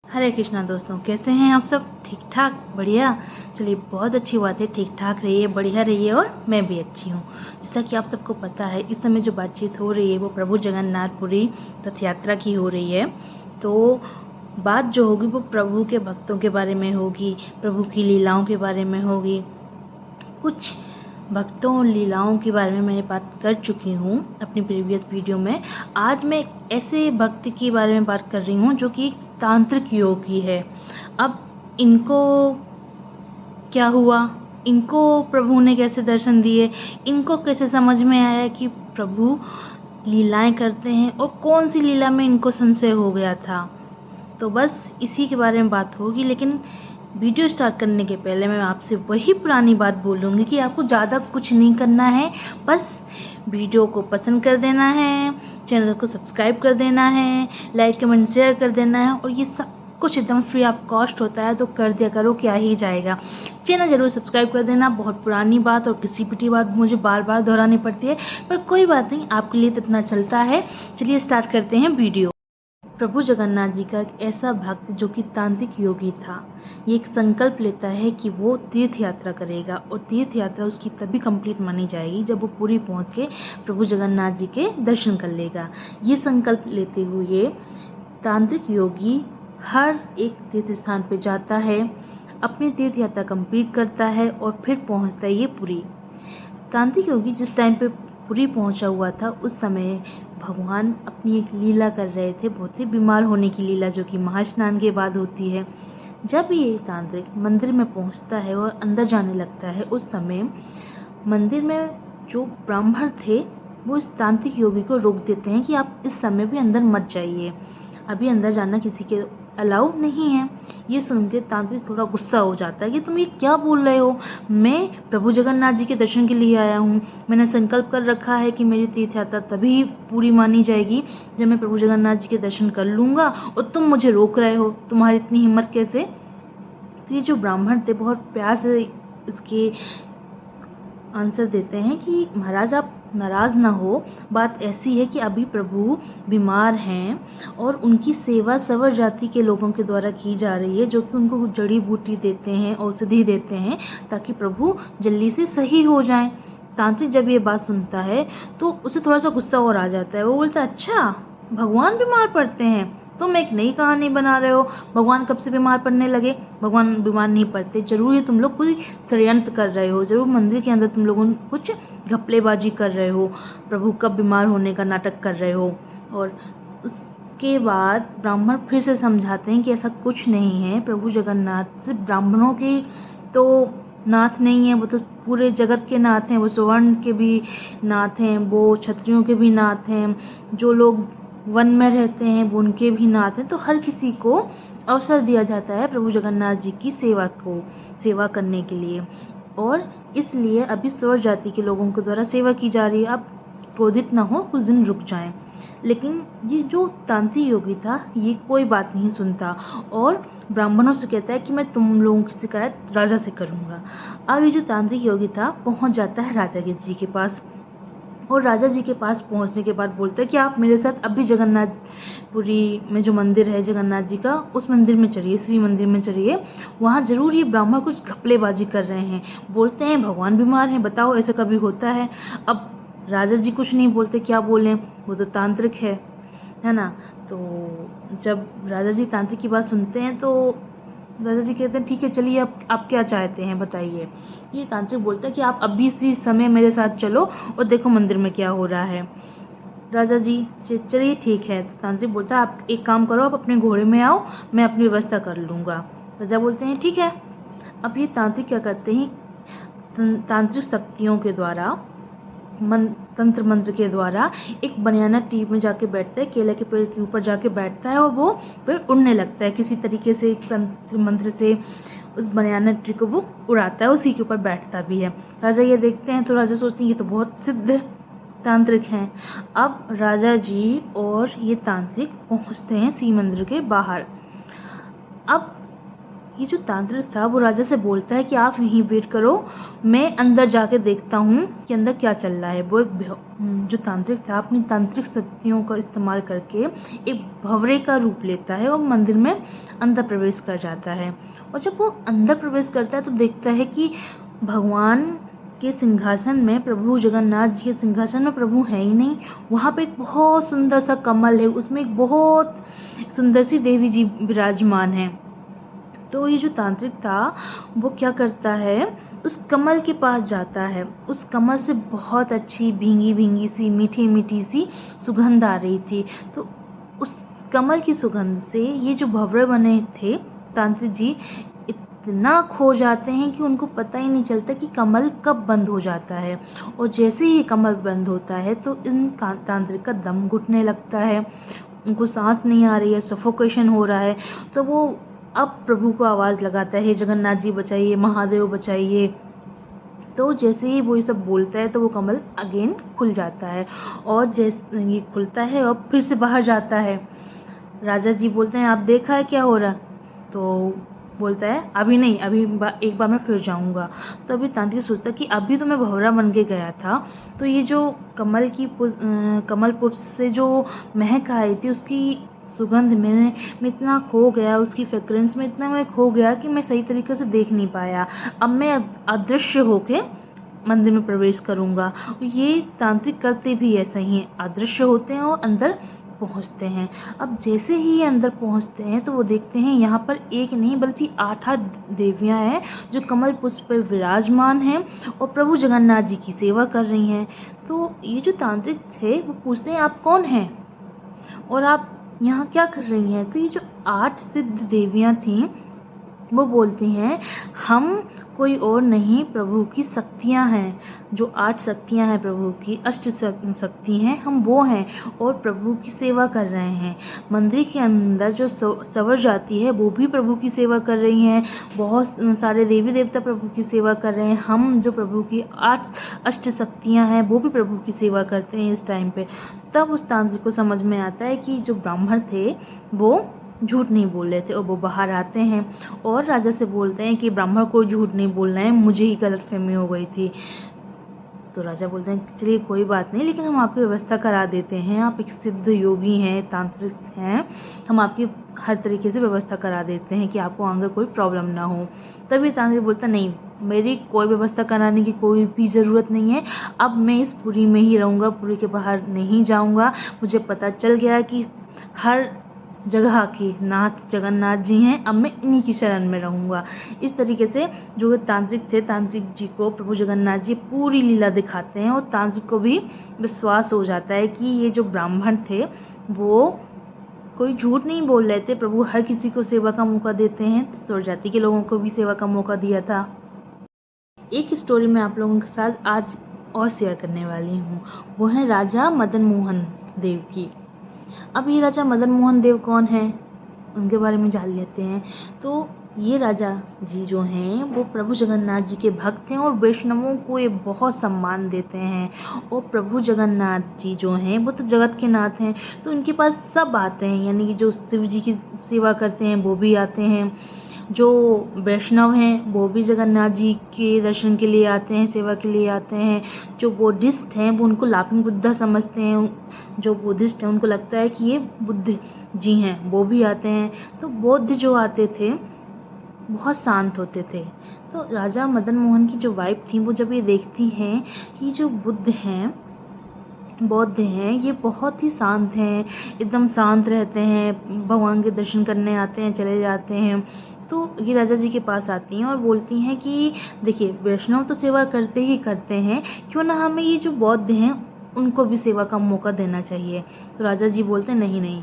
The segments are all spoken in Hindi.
हरे कृष्णा दोस्तों, कैसे हैं आप सब? ठीक ठाक, बढ़िया। चलिए, बहुत अच्छी बात है। ठीक ठाक रहिए, बढ़िया रहिए और मैं भी अच्छी हूँ। जैसा कि आप सबको पता है, इस समय जो बातचीत हो रही है वो प्रभु जगन्नाथपुरी रथ यात्रा की हो रही है। तो बात जो होगी वो प्रभु के भक्तों के बारे में होगी, प्रभु की लीलाओं के बारे में होगी। कुछ भक्तों और लीलाओं के बारे में मैं बात कर चुकी हूँ अपनी प्रीवियस वीडियो में। आज मैं एक ऐसे भक्त के बारे में बात कर रही हूँ जो कि एक तांत्रिक योगी है। अब इनको क्या हुआ, इनको प्रभु ने कैसे दर्शन दिए, इनको कैसे समझ में आया कि प्रभु लीलाएं करते हैं और कौन सी लीला में इनको संशय हो गया था, तो बस इसी के बारे में बात होगी। लेकिन वीडियो स्टार्ट करने के पहले मैं आपसे वही पुरानी बात बोलूँगी कि आपको ज़्यादा कुछ नहीं करना है, बस वीडियो को पसंद कर देना है, चैनल को सब्सक्राइब कर देना है, लाइक कमेंट शेयर कर देना है, और ये सब कुछ एकदम फ्री ऑफ कॉस्ट होता है, तो कर दिया करो, क्या ही जाएगा। चैनल ज़रूर सब्सक्राइब कर देना। बहुत पुरानी बात और किसी पिटी बात मुझे बार बार दोहरानी पड़ती है, पर कोई बात नहीं, आपके लिए तो इतना चलता है। चलिए स्टार्ट करते हैं वीडियो। प्रभु जगन्नाथ जी का एक ऐसा भक्त जो कि तांत्रिक योगी था, ये एक संकल्प लेता है कि वो तीर्थ यात्रा करेगा, और तीर्थ यात्रा उसकी तभी कंप्लीट मानी जाएगी जब वो पूरी पहुंच के प्रभु जगन्नाथ जी के दर्शन कर लेगा। ये संकल्प लेते हुए तांत्रिक योगी हर एक तीर्थ स्थान पे जाता है, अपनी तीर्थ यात्रा कंप्लीट करता है और फिर पहुंचता है ये पुरी। तांत्रिक योगी जिस टाइम पे पुरी पहुंचा हुआ था, उस समय भगवान अपनी एक लीला कर रहे थे, बहुत ही बीमार होने की लीला, जो कि महास्नान के बाद होती है। जब ये तांत्रिक मंदिर में पहुंचता है और अंदर जाने लगता है, उस समय मंदिर में जो ब्राह्मण थे वो इस तांत्रिक योगी को रोक देते हैं कि आप इस समय भी अंदर मत जाइए, अभी अंदर जाना किसी के अलाउ नहीं है। ये सुन के तांत्रिक थोड़ा गुस्सा हो जाता है कि तुम ये क्या बोल रहे हो, मैं प्रभु जगन्नाथ जी के दर्शन के लिए आया हूँ, मैंने संकल्प कर रखा है कि मेरी तीर्थ यात्रा तभी पूरी मानी जाएगी जब मैं प्रभु जगन्नाथ जी के दर्शन कर लूँगा, और तुम मुझे रोक रहे हो, तुम्हारी इतनी हिम्मत कैसे। तो ये जो ब्राह्मण थे बहुत प्यार से इसके आंसर देते हैं कि महाराज आप नाराज़ ना हो, बात ऐसी है कि अभी प्रभु बीमार हैं और उनकी सेवा सवर जाति के लोगों के द्वारा की जा रही है, जो कि उनको जड़ी बूटी देते हैं, औषधि देते हैं, ताकि प्रभु जल्दी से सही हो जाएं। तांत्रिक जब ये बात सुनता है तो उसे थोड़ा सा गुस्सा और आ जाता है। वो बोलता है, अच्छा भगवान बीमार पड़ते हैं, तुम एक नई कहानी बना रहे हो, भगवान कब से बीमार पड़ने लगे, भगवान बीमार नहीं पड़ते, जरूर ये तुम लोग कोई षड्यंत्र कर रहे हो, जरूर मंदिर के अंदर तुम लोगों कुछ घपलेबाजी कर रहे हो, प्रभु कब बीमार होने का नाटक कर रहे हो। और उसके बाद ब्राह्मण फिर से समझाते हैं कि ऐसा कुछ नहीं है, प्रभु जगन्नाथ सिर्फ ब्राह्मणों के तो नाथ नहीं है, वो तो पूरे जगत के नाथ हैं, वो स्वर्ण के भी नाथ हैं, वो क्षत्रियों के भी नाथ हैं, जो लोग वन में रहते हैं वो उनके भी नाथ हैं। तो हर किसी को अवसर दिया जाता है प्रभु जगन्नाथ जी की सेवा करने के लिए, और इसलिए अभी स्वर जाति के लोगों के द्वारा सेवा की जा रही है। आप क्रोधित ना हो, कुछ दिन रुक जाएं। लेकिन ये जो तांत्रिक योगी था ये कोई बात नहीं सुनता और ब्राह्मणों से कहता है कि मैं तुम लोगों की शिकायत राजा से करूँगा। अब ये जो तांत्रिक योगी था पहुँच जाता है राजा जी के पास, और राजा जी के पास पहुंचने के बाद बोलता है कि आप मेरे साथ अभी जगन्नाथपुरी में जो मंदिर है जगन्नाथ जी का, उस मंदिर में चलिए, श्री मंदिर में चलिए, वहाँ ज़रूर ये ब्राह्मण कुछ घपलेबाजी कर रहे हैं, बोलते हैं भगवान बीमार हैं, बताओ ऐसा कभी होता है। अब राजा जी कुछ नहीं बोलते, क्या बोलें, वो तो तांत्रिक है ना। तो जब राजा जी तांत्रिक की बात सुनते हैं तो राजा जी कहते हैं ठीक है चलिए, आप क्या चाहते हैं बताइए। ये तांत्रिक बोलता है कि आप अभी इसी समय मेरे साथ चलो और देखो मंदिर में क्या हो रहा है। राजा जी चलिए ठीक है। तो तांत्रिक बोलता है आप एक काम करो, आप अपने घोड़े में आओ, मैं अपनी व्यवस्था कर लूँगा। राजा बोलते हैं ठीक है। अब ये तांत्रिक क्या करते हैं, तांत्रिक शक्तियों के द्वारा, तंत्र मंत्र के द्वारा एक बनाना ट्री में जाके बैठता है, केले के पेड़ के ऊपर जाके बैठता है और वो पेड़ उड़ने लगता है किसी तरीके से, एक तंत्र मंत्र से उस बनाना ट्री को वो उड़ाता है, उसी के ऊपर बैठता भी है। राजा ये देखते हैं तो राजा सोचते हैं ये तो बहुत सिद्ध तांत्रिक हैं। अब राजा जी और ये तांत्रिक पहुंचते हैं शिव मंदिर के बाहर। अब ये जो तांत्रिक था वो राजा से बोलता है कि आप यहीं वेट करो, मैं अंदर जाके देखता हूँ कि अंदर क्या चल रहा है। वो जो तांत्रिक था अपनी तांत्रिक शक्तियों का इस्तेमाल करके एक भंवरे का रूप लेता है और मंदिर में अंदर प्रवेश कर जाता है। और जब वो अंदर प्रवेश करता है तो देखता है कि भगवान के सिंहासन में, प्रभु जगन्नाथ जी के सिंहासन में प्रभु है ही नहीं। वहाँ पे एक बहुत सुंदर सा कमल है, उसमें एक बहुत सुंदर सी देवी जी विराजमान है। तो ये जो तांत्रिक था वो क्या करता है, उस कमल के पास जाता है। उस कमल से बहुत अच्छी भींगी भींगी सी मीठी मीठी सी सुगंध आ रही थी। तो उस कमल की सुगंध से ये जो भंवरे बने थे तांत्रिक जी इतना खो जाते हैं कि उनको पता ही नहीं चलता कि कमल कब बंद हो जाता है। और जैसे ही कमल बंद होता है तो इन तांत्रिक का दम घुटने लगता है, उनको सांस नहीं आ रही है, सफोकेशन हो रहा है। तो वो अब प्रभु को आवाज़ लगाता है, जगन्नाथ जी बचाइए, महादेव बचाइए। तो जैसे ही वो ये सब बोलता है तो वो कमल अगेन खुल जाता है और जैसे ये खुलता है और फिर से बाहर जाता है। राजा जी बोलते हैं आप देखा है क्या हो रहा? तो बोलता है अभी नहीं, अभी एक बार मैं फिर जाऊंगा। तो अभी तांत्रिक सोचता कि अभी तो मैं भंवरा बन के गया था, तो ये जो कमल पुष्प से जो महक आई थी उसकी सुगंध में मैं इतना खो गया, उसकी फ्रेग्रेंस में इतना मैं खो गया कि मैं सही तरीके से देख नहीं पाया। अब मैं अदृश्य होके मंदिर में प्रवेश करूंगा। ये तांत्रिक करते भी ऐसा ही हैं, अदृश्य होते हैं और अंदर पहुंचते हैं। अब जैसे ही ये अंदर पहुंचते हैं तो वो देखते हैं यहाँ पर एक नहीं बल्कि 8 देवियाँ हैं जो कमल पुष्प पर विराजमान हैं और प्रभु जगन्नाथ जी की सेवा कर रही हैं। तो ये जो तांत्रिक थे वो पूछते हैं आप कौन हैं और आप यहाँ क्या कर रही हैं? तो ये जो 8 सिद्ध देवियाँ थीं वो बोलती हैं हम कोई और नहीं, प्रभु की शक्तियाँ हैं। जो 8 शक्तियाँ हैं प्रभु की, अष्ट शक्ति हैं, हम वो हैं और प्रभु की सेवा कर रहे हैं। मंदिर के अंदर जो सवर जाती है वो भी प्रभु की सेवा कर रही हैं। बहुत सारे देवी देवता प्रभु की सेवा कर रहे हैं। हम जो प्रभु की 8 अष्ट शक्तियाँ हैं वो भी प्रभु की सेवा करते हैं इस टाइम पे। तब उस तांत्रिक को समझ में आता है कि जो ब्राह्मण थे वो झूठ नहीं बोल रहे थे और वो बाहर आते हैं और राजा से बोलते हैं कि ब्राह्मण को झूठ नहीं बोलना है, मुझे ही गलतफहमी हो गई थी। तो राजा बोलते हैं चलिए कोई बात नहीं, लेकिन हम आपकी व्यवस्था करा देते हैं, आप एक सिद्ध योगी हैं, तांत्रिक हैं, हम आपकी हर तरीके से व्यवस्था करा देते हैं कि आपको आगे कोई प्रॉब्लम ना हो। तभी तांत्रिक बोलता नहीं, मेरी कोई व्यवस्था कराने की कोई भी ज़रूरत नहीं है, अब मैं इस पुरी में ही रहूँगा, पुरी के बाहर नहीं जाऊँगा। मुझे पता चल गया कि हर जगह के नाथ जगन्नाथ जी हैं, अब मैं इन्हीं की शरण में रहूँगा। इस तरीके से जो तांत्रिक थे, तांत्रिक जी को प्रभु जगन्नाथ जी पूरी लीला दिखाते हैं और तांत्रिक को भी विश्वास हो जाता है कि ये जो ब्राह्मण थे वो कोई झूठ नहीं बोल रहे थे, प्रभु हर किसी को सेवा का मौका देते हैं। तो स्वर जाति के लोगों को भी सेवा का मौका दिया था। एक स्टोरी मैं आप लोगों के साथ आज और शेयर करने वाली हूँ, वो है राजा मदन मोहन देव की। अब ये राजा मदन मोहन देव कौन है, उनके बारे में जान लेते हैं। तो ये राजा जी जो हैं वो प्रभु जगन्नाथ जी के भक्त हैं और वैष्णवों को ये बहुत सम्मान देते हैं। और प्रभु जगन्नाथ जी जो हैं वो तो जगत के नाथ हैं, तो इनके पास सब आते हैं, यानी कि जो शिव जी की सेवा करते हैं वो भी आते हैं, जो वैष्णव हैं वो भी जगन्नाथ जी के दर्शन के लिए आते हैं, सेवा के लिए आते हैं। जो बुद्धिस्ट हैं वो उनको लाफिंग बुद्धा समझते हैं, जो बुद्धिस्ट हैं उनको लगता है कि ये बुद्ध जी हैं, वो भी आते हैं। तो बौद्ध जो आते थे बहुत शांत होते थे। तो राजा मदन मोहन की जो वाइफ थी वो जब ये देखती हैं कि जो बुद्ध हैं, बौद्ध हैं, ये बहुत ही शांत हैं, एकदम शांत रहते हैं, भगवान के दर्शन करने आते हैं, चले जाते हैं। तो ये राजा जी के पास आती हैं और बोलती हैं कि देखिए वैष्णव तो सेवा करते ही करते हैं, क्यों ना हमें ये जो बौद्ध हैं उनको भी सेवा का मौका देना चाहिए। तो राजा जी बोलते हैं नहीं नहीं,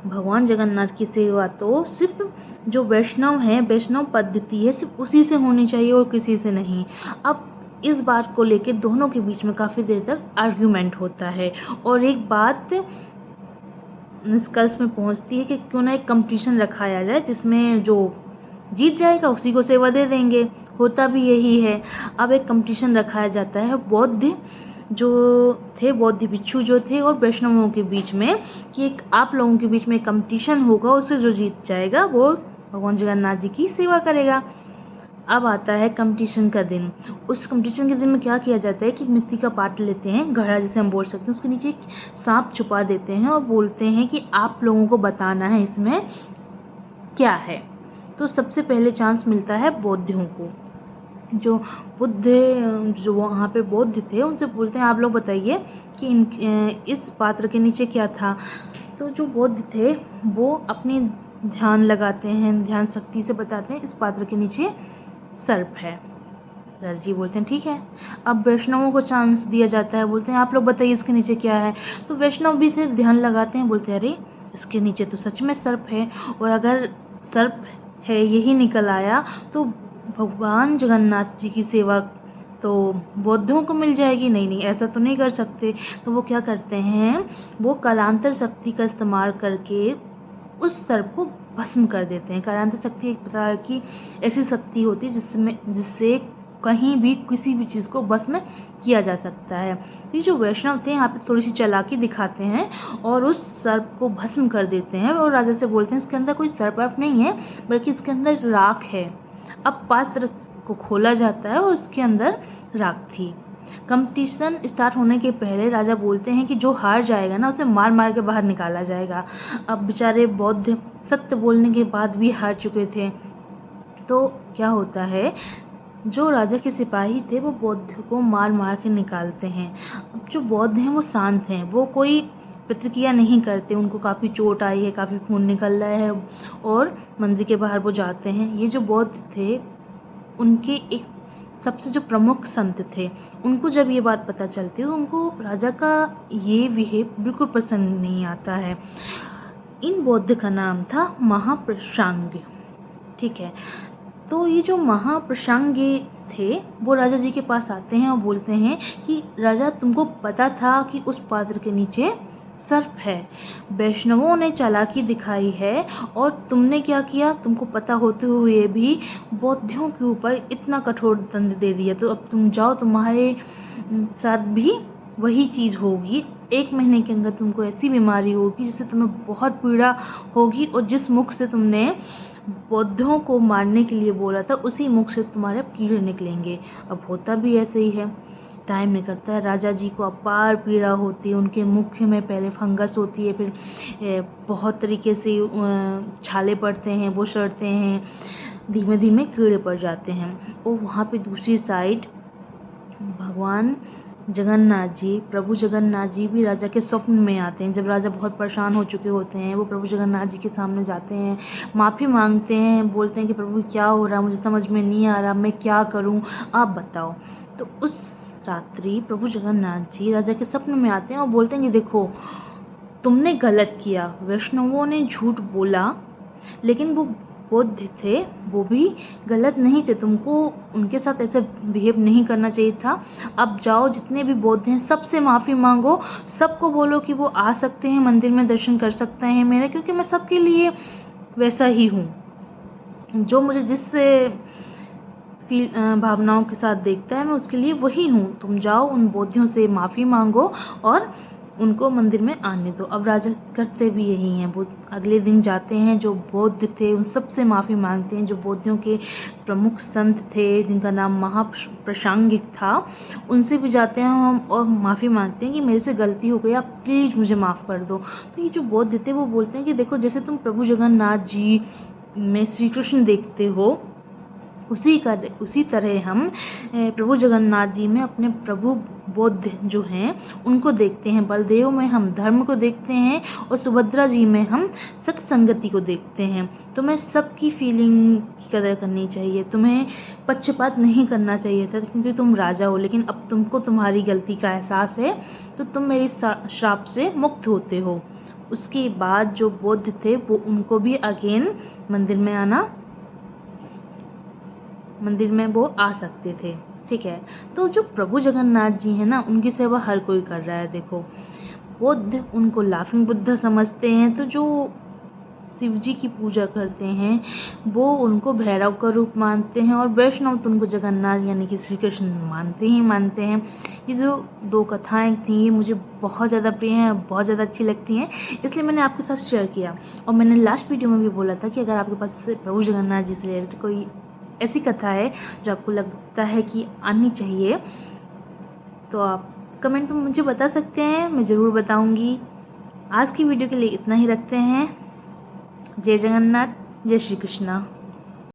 भगवान जगन्नाथ की सेवा तो सिर्फ जो वैष्णव हैं, वैष्णव पद्धति है, सिर्फ उसी से होनी चाहिए और किसी से नहीं। अब इस बात को लेकर दोनों के बीच में काफ़ी देर तक आर्ग्यूमेंट होता है और एक बात निष्कर्ष में पहुंचती है कि क्यों ना एक कंपटीशन रखाया जाए जिसमें जो जीत जाएगा उसी को सेवा दे देंगे। होता भी यही है। अब एक कंपटीशन रखाया जाता है बौद्ध जो थे, बौद्ध भिक्षु जो थे और वैष्णवों के बीच में, कि एक आप लोगों के बीच में कंपटीशन होगा, उससे जो जीत जाएगा वो भगवान जगन्नाथ जी की सेवा करेगा। अब आता है कंपटीशन का दिन। उस कंपटीशन के दिन में क्या किया जाता है कि मिट्टी का पात्र लेते हैं, घड़ा जिसे हम बोल सकते हैं, उसके नीचे एक सांप छुपा देते हैं और बोलते हैं कि आप लोगों को बताना है इसमें क्या है। तो सबसे पहले चांस मिलता है बौद्धों को। जो वहाँ पे बौद्ध थे उनसे बोलते हैं आप लोग बताइए कि इस पात्र के नीचे क्या था। तो जो बौद्ध थे वो अपनी ध्यान लगाते हैं, ध्यान शक्ति से बताते हैं इस पात्र के नीचे सर्प है। राजा जी बोलते हैं ठीक है। अब वैष्णवों को चांस दिया जाता है, बोलते हैं आप लोग बताइए इसके नीचे क्या है। तो वैष्णव भी से ध्यान लगाते हैं, बोलते हैं अरे इसके नीचे तो सच में सर्प है, और अगर सर्प है यही निकल आया तो भगवान जगन्नाथ जी की सेवा तो बौद्धों को मिल जाएगी। नहीं, ऐसा तो नहीं कर सकते। तो वो क्या करते हैं, वो कालांतर शक्ति का इस्तेमाल करके उस सर्प को भस्म कर देते हैं। कालांतर शक्ति एक प्रकार की ऐसी शक्ति होती है जिससे कहीं भी किसी भी चीज़ को भस्म किया जा सकता है। ये जो वैष्णव थे यहाँ पे थोड़ी सी चालाकी दिखाते हैं और उस सर्प को भस्म कर देते हैं और राजा से बोलते हैं इसके अंदर कोई सर्प नहीं है बल्कि इसके अंदर राख है। अब पात्र को खोला जाता है और उसके अंदर राख थी। कंपटीशन स्टार्ट होने के पहले राजा बोलते हैं कि जो हार जाएगा ना उसे मार मार के बाहर निकाला जाएगा। अब बेचारे बौद्ध सत्य बोलने के बाद भी हार चुके थे। तो क्या होता है, जो राजा के सिपाही थे वो बौद्ध को मार मार के निकालते हैं। अब जो बौद्ध हैं वो शांत हैं, वो कोई प्रतिक्रिया नहीं करते। उनको काफ़ी चोट आई है, काफ़ी खून निकल रहा है और मंदिर के बाहर वो जाते हैं। ये जो बौद्ध थे उनके एक सबसे जो प्रमुख संत थे, उनको जब ये बात पता चलती है तो उनको राजा का ये बिहेव बिल्कुल पसंद नहीं आता है। इन बौद्ध का नाम था महाप्रशांग। ठीक है, तो ये जो महाप्रशांग थे वो राजा जी के पास आते हैं और बोलते हैं कि राजा तुमको पता था कि उस पात्र के नीचे सर्प है, वैष्णवों ने चालाकी दिखाई है और तुमने क्या किया, तुमको पता होते हुए भी बौद्धों के ऊपर इतना कठोर दंड दे दिया। तो अब तुम जाओ, तुम्हारे साथ भी वही चीज़ होगी। 1 महीने के अंदर तुमको ऐसी बीमारी होगी जिससे तुम्हें बहुत पीड़ा होगी और जिस मुख से तुमने बौद्धों को मारने के लिए बोला था उसी मुख से तुम्हारे कीड़े निकलेंगे। अब होता भी ऐसे ही है। टाइम निकलता है, राजा जी को अपार पीड़ा होती है। उनके मुख में पहले फंगस होती है, फिर बहुत तरीके से छाले पड़ते हैं, वो सड़ते हैं, धीमे धीमे कीड़े पड़ जाते हैं। और वहाँ पे दूसरी साइड भगवान जगन्नाथ जी, प्रभु जगन्नाथ जी भी राजा के स्वप्न में आते हैं। जब राजा बहुत परेशान हो चुके होते हैं वो प्रभु जगन्नाथ जी के सामने जाते हैं, माफ़ी मांगते हैं, बोलते हैं कि प्रभु क्या हो रहा है, मुझे समझ में नहीं आ रहा, मैं क्या करूं, आप बताओ। तो उस रात्रि प्रभु जगन्नाथ जी राजा के स्वप्न में आते हैं और बोलते हैं कि देखो तुमने गलत किया, वैष्णवों ने झूठ बोला, लेकिन वो बौद्ध थे वो भी गलत नहीं थे, तुमको उनके साथ ऐसा बिहेव नहीं करना चाहिए था। अब जाओ, जितने भी बौद्ध हैं सबसे माफ़ी मांगो, सबको बोलो कि वो आ सकते हैं मंदिर में, दर्शन कर सकते हैं मेरे, क्योंकि मैं सबके लिए वैसा ही हूँ। जो मुझे जिस भावनाओं के साथ देखता है मैं उसके लिए वही हूँ। तुम जाओ, उन बौद्धियों से माफ़ी मांगो और उनको मंदिर में आने दो। अब राजा करते भी यही हैं। वो अगले दिन जाते हैं, जो बौद्ध थे उन सब से माफ़ी मांगते हैं। जो बौद्धियों के प्रमुख संत थे जिनका नाम महाप्रशांगिक था, उनसे भी जाते हैं हम और माफ़ी मांगते हैं कि मेरे से गलती हो गई, आप प्लीज़ मुझे माफ़ कर दो। तो ये जो बौद्ध थे वो बोलते हैं कि देखो जैसे तुम प्रभु जगन्नाथ जी में श्री कृष्ण देखते हो उसी तरह हम प्रभु जगन्नाथ जी में अपने प्रभु बौद्ध जो हैं उनको देखते हैं। बलदेव में हम धर्म को देखते हैं और सुभद्रा जी में हम सत्संगति को देखते हैं। तुम्हें सबकी फीलिंग की कदर करनी चाहिए, तुम्हें पक्षपात नहीं करना चाहिए था, क्योंकि तुम राजा हो। लेकिन अब तुमको तुम्हारी गलती का एहसास है तो तुम मेरी श्राप से मुक्त होते हो। उसके बाद जो बौद्ध थे वो उनको भी अगेन मंदिर में वो आ सकते थे। ठीक है, तो जो प्रभु जगन्नाथ जी हैं ना उनकी सेवा हर कोई कर रहा है। देखो बौद्ध उनको लाफिंग बुद्धा समझते हैं, तो जो शिव जी की पूजा करते हैं वो उनको भैरव का रूप मानते हैं, और वैष्णव तो उनको जगन्नाथ यानी कि श्री कृष्ण मानते हैं। ये जो 2 कथाएं थी ये मुझे बहुत ज़्यादा प्रिय हैं, बहुत ज़्यादा अच्छी लगती हैं, इसलिए मैंने आपके साथ शेयर किया। और मैंने लास्ट वीडियो में भी बोला था कि अगर आपके पास प्रभु जगन्नाथ जी से रिलेटेड कोई ऐसी कथा है जो आपको लगता है कि आनी चाहिए तो आप कमेंट में मुझे बता सकते हैं, मैं ज़रूर बताऊंगी। आज की वीडियो के लिए इतना ही रखते हैं। जय जगन्नाथ, जय श्री कृष्णा।